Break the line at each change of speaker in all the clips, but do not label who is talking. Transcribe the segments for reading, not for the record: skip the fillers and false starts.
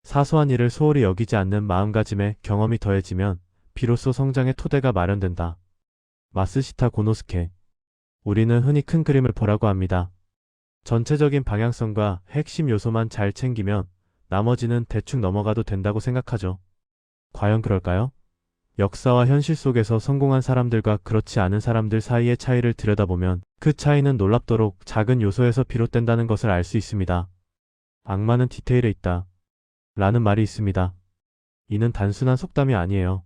사소한 일을 소홀히 여기지 않는 마음가짐에 경험이 더해지면 비로소 성장의 토대가 마련된다. 마쓰시타 고노스케. 우리는 흔히 큰 그림을 보라고 합니다. 전체적인 방향성과 핵심 요소만 잘 챙기면 나머지는 대충 넘어가도 된다고 생각하죠. 과연 그럴까요? 역사와 현실 속에서 성공한 사람들과 그렇지 않은 사람들 사이의 차이를 들여다보면 그 차이는 놀랍도록 작은 요소에서 비롯된다는 것을 알 수 있습니다. 악마는 디테일에 있다. 라는 말이 있습니다. 이는 단순한 속담이 아니에요.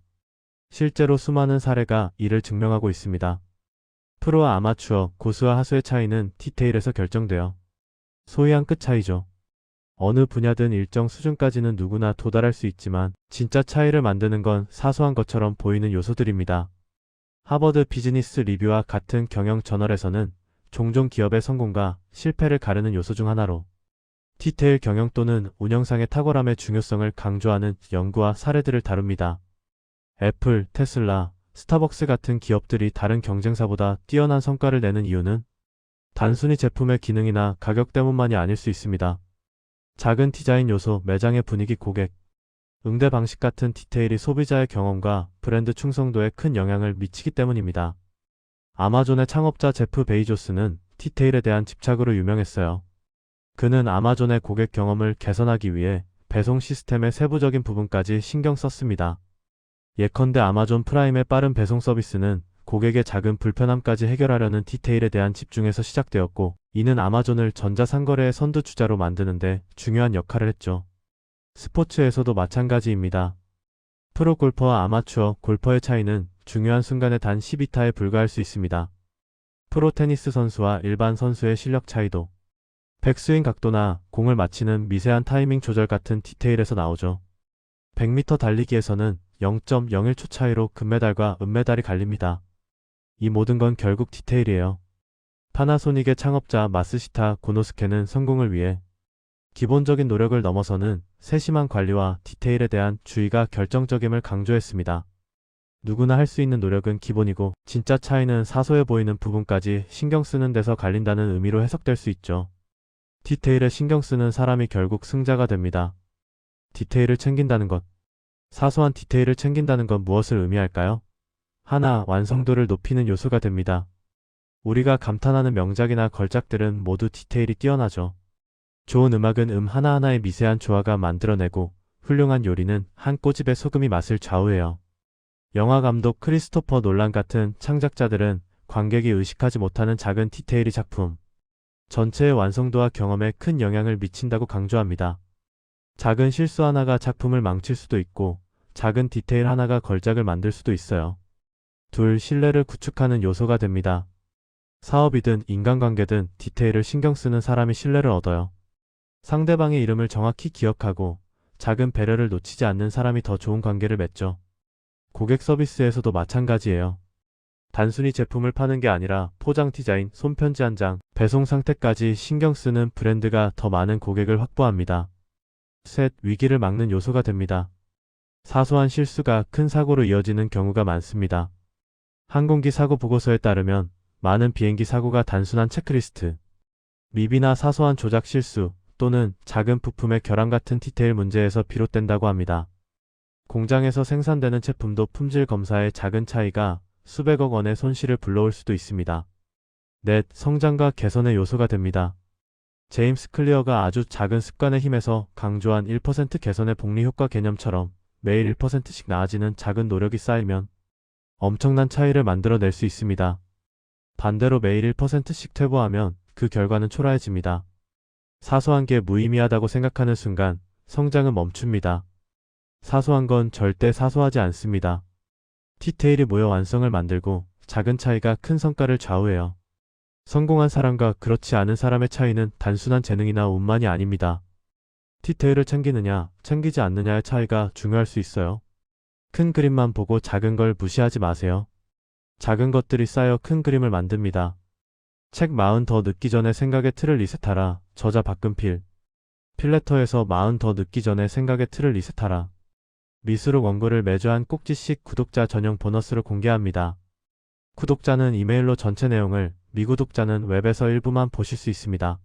실제로 수많은 사례가 이를 증명하고 있습니다. 프로와 아마추어, 고수와 하수의 차이는 디테일에서 결정돼요. 소위 한 끗 차이죠. 어느 분야든 일정 수준까지는 누구나 도달할 수 있지만 진짜 차이를 만드는 건 사소한 것처럼 보이는 요소들입니다. 하버드 비즈니스 리뷰와 같은 경영 저널에서는 종종 기업의 성공과 실패를 가르는 요소 중 하나로 디테일 경영 또는 운영상의 탁월함의 중요성을 강조하는 연구와 사례들을 다룹니다. 애플, 테슬라, 스타벅스 같은 기업들이 다른 경쟁사보다 뛰어난 성과를 내는 이유는 단순히 제품의 기능이나 가격 때문만이 아닐 수 있습니다. 작은 디자인 요소, 매장의 분위기, 고객, 응대 방식 같은 디테일이 소비자의 경험과 브랜드 충성도에 큰 영향을 미치기 때문입니다. 아마존의 창업자 제프 베이조스는 디테일에 대한 집착으로 유명했어요. 그는 아마존의 고객 경험을 개선하기 위해 배송 시스템의 세부적인 부분까지 신경 썼습니다. 예컨대 아마존 프라임의 빠른 배송 서비스는 고객의 작은 불편함까지 해결하려는 디테일에 대한 집중에서 시작되었고, 이는 아마존을 전자상거래의 선두주자로 만드는데 중요한 역할을 했죠. 스포츠에서도 마찬가지입니다. 프로 골퍼와 아마추어 골퍼의 차이는 중요한 순간에 단 12타에 불과할 수 있습니다. 프로 테니스 선수와 일반 선수의 실력 차이도 백스윙 각도나 공을 맞히는 미세한 타이밍 조절 같은 디테일에서 나오죠. 100m 달리기에서는 0.01초 차이로 금메달과 은메달이 갈립니다. 이 모든 건 결국 디테일이에요. 파나소닉의 창업자 마쓰시타 고노스케는 성공을 위해 기본적인 노력을 넘어서는 세심한 관리와 디테일에 대한 주의가 결정적임을 강조했습니다. 누구나 할 수 있는 노력은 기본이고 진짜 차이는 사소해 보이는 부분까지 신경 쓰는 데서 갈린다는 의미로 해석될 수 있죠. 디테일에 신경 쓰는 사람이 결국 승자가 됩니다. 디테일을 챙긴다는 것. 사소한 디테일을 챙긴다는 건 무엇을 의미할까요? 하나, 완성도를 높이는 요소가 됩니다. 우리가 감탄하는 명작이나 걸작들은 모두 디테일이 뛰어나죠. 좋은 음악은 하나하나의 미세한 조화가 만들어내고 훌륭한 요리는 한 꼬집의 소금이 맛을 좌우해요. 영화 감독 크리스토퍼 놀란 같은 창작자들은 관객이 의식하지 못하는 작은 디테일이 작품 전체의 완성도와 경험에 큰 영향을 미친다고 강조합니다. 작은 실수 하나가 작품을 망칠 수도 있고 작은 디테일 하나가 걸작을 만들 수도 있어요. 둘, 신뢰를 구축하는 요소가 됩니다. 사업이든 인간관계든 디테일을 신경 쓰는 사람이 신뢰를 얻어요. 상대방의 이름을 정확히 기억하고 작은 배려를 놓치지 않는 사람이 더 좋은 관계를 맺죠. 고객 서비스에서도 마찬가지예요. 단순히 제품을 파는 게 아니라 포장 디자인, 손편지 한 장, 배송 상태까지 신경 쓰는 브랜드가 더 많은 고객을 확보합니다. 셋, 위기를 막는 요소가 됩니다. 사소한 실수가 큰 사고로 이어지는 경우가 많습니다. 항공기 사고 보고서에 따르면 많은 비행기 사고가 단순한 체크리스트, 미비나 사소한 조작 실수 또는 작은 부품의 결함 같은 디테일 문제에서 비롯된다고 합니다. 공장에서 생산되는 제품도 품질 검사의 작은 차이가 수백억 원의 손실을 불러올 수도 있습니다. 넷, 성장과 개선의 요소가 됩니다. 제임스 클리어가 아주 작은 습관의 힘에서 강조한 1% 개선의 복리 효과 개념처럼 매일 1%씩 나아지는 작은 노력이 쌓이면 엄청난 차이를 만들어낼 수 있습니다. 반대로 매일 1%씩 퇴보하면 그 결과는 초라해집니다. 사소한 게 무의미하다고 생각하는 순간 성장은 멈춥니다. 사소한 건 절대 사소하지 않습니다. 디테일이 모여 완성을 만들고 작은 차이가 큰 성과를 좌우해요. 성공한 사람과 그렇지 않은 사람의 차이는 단순한 재능이나 운만이 아닙니다. 디테일을 챙기느냐, 챙기지 않느냐의 차이가 중요할 수 있어요. 큰 그림만 보고 작은 걸 무시하지 마세요. 작은 것들이 쌓여 큰 그림을 만듭니다. 책 40 더 늦기 전에 생각의 틀을 리셋하라. 저자 박근필. 필레터에서 40 더 늦기 전에 생각의 틀을 리셋하라. 미술록 원고를 매주 한 꼭지씩 구독자 전용 보너스로 공개합니다. 구독자는 이메일로 전체 내용을, 미구독자는 웹에서 일부만 보실 수 있습니다.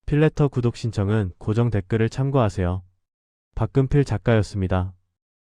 필레터 구독 신청은 고정 댓글을 참고하세요. 박근필 작가였습니다.